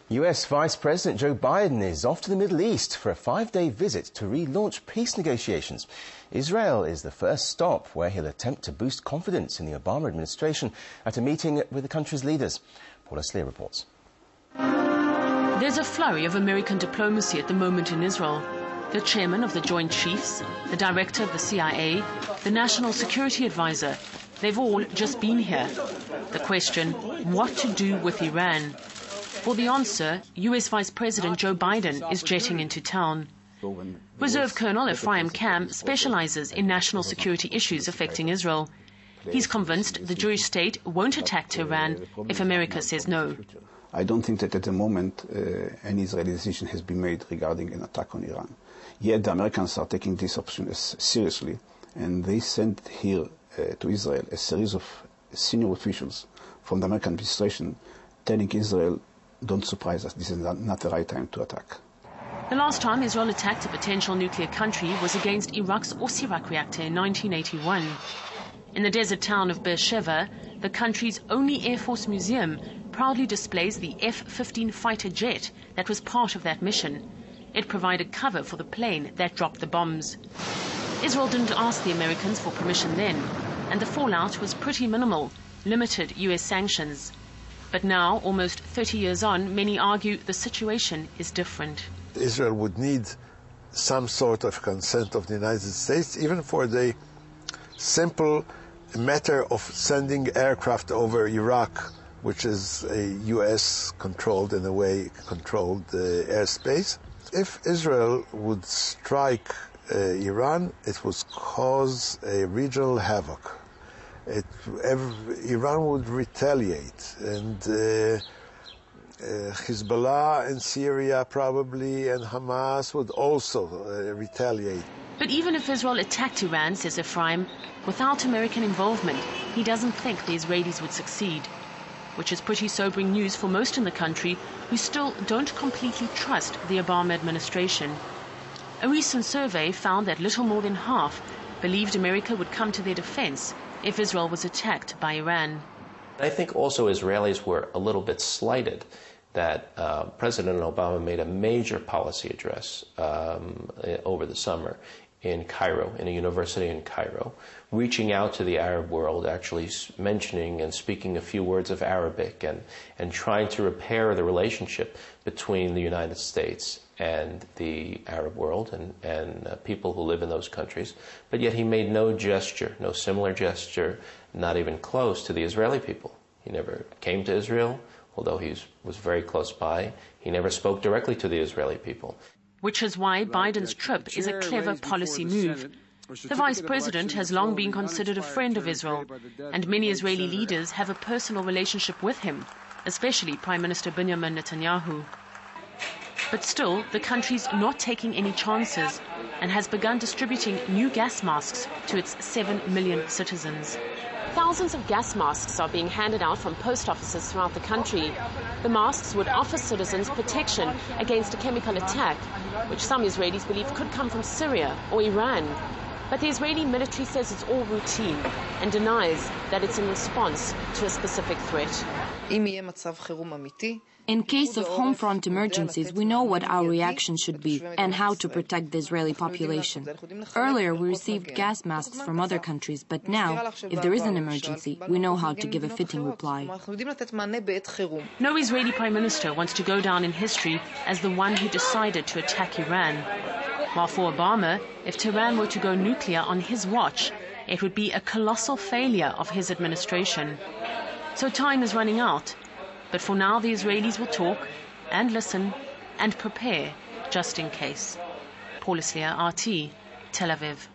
US Vice President Joe Biden is off to the Middle East for a 5-day visit to relaunch peace negotiations. Israel is the first stop where he'll attempt to boost confidence in the Obama administration at a meeting with the country's leaders. Paula Sleer reports. There's a flurry of American diplomacy at the moment in Israel. The chairman of the Joint Chiefs, the director of the CIA, the National Security Advisor, they've all just been here. The question, what to do with Iran? For the answer, US Vice President Joe Biden is jetting into town. Reserve Colonel Ephraim Kam specializes in national security issues affecting Israel. He's convinced the Jewish state won't attack Tehran if America says no. I don't think that at the moment any Israeli decision has been made regarding an attack on Iran. Yet the Americans are taking this option seriously, and they sent here to Israel a series of senior officials from the American administration telling Israel, don't surprise us, this is not the right time to attack. The last time Israel attacked a potential nuclear country was against Iraq's Osirak reactor in 1981. In the desert town of Beersheba, the country's only Air Force museum proudly displays the F-15 fighter jet that was part of that mission. It provided cover for the plane that dropped the bombs. Israel didn't ask the Americans for permission then, and the fallout was pretty minimal, limited US sanctions. But now, almost 30 years on, many argue the situation is different. Israel would need some sort of consent of the United States, even for the simple matter of sending aircraft over Iraq, which is a US-controlled, in a way, controlled airspace. If Israel would strike Iran, it would cause a regional havoc. Iran would retaliate, and Hezbollah in Syria probably, and Hamas would also retaliate. But even if Israel attacked Iran, says Ephraim, without American involvement, he doesn't think the Israelis would succeed, which is pretty sobering news for most in the country who still don't completely trust the Obama administration. A recent survey found that little more than half believed America would come to their defense if Israel was attacked by Iran. I think also Israelis were a little bit slighted that President Obama made a major policy address over the summer in Cairo, in a university in Cairo, reaching out to the Arab world, actually mentioning and speaking a few words of Arabic and trying to repair the relationship between the United States and the Arab world and people who live in those countries. But yet he made no gesture, no similar gesture, not even close to the Israeli people. He never came to Israel, although he was very close by. He never spoke directly to the Israeli people. Which is why Biden's trip is a clever policy move. The vice president has long been considered a friend of Israel, and many Israeli leaders have a personal relationship with him, especially Prime Minister Benjamin Netanyahu. But still, the country's not taking any chances and has begun distributing new gas masks to its 7 million citizens. Thousands of gas masks are being handed out from post offices throughout the country. The masks would offer citizens protection against a chemical attack, which some Israelis believe could come from Syria or Iran. But the Israeli military says it's all routine and denies that it's in response to a specific threat. In case of home front emergencies, we know what our reaction should be and how to protect the Israeli population. Earlier, we received gas masks from other countries, but now, if there is an emergency, we know how to give a fitting reply. No Israeli prime minister wants to go down in history as the one who decided to attack Iran. While for Obama, if Tehran were to go nuclear on his watch, it would be a colossal failure of his administration. So time is running out. But for now, the Israelis will talk and listen and prepare just in case. Paula Sleer, RT, Tel Aviv.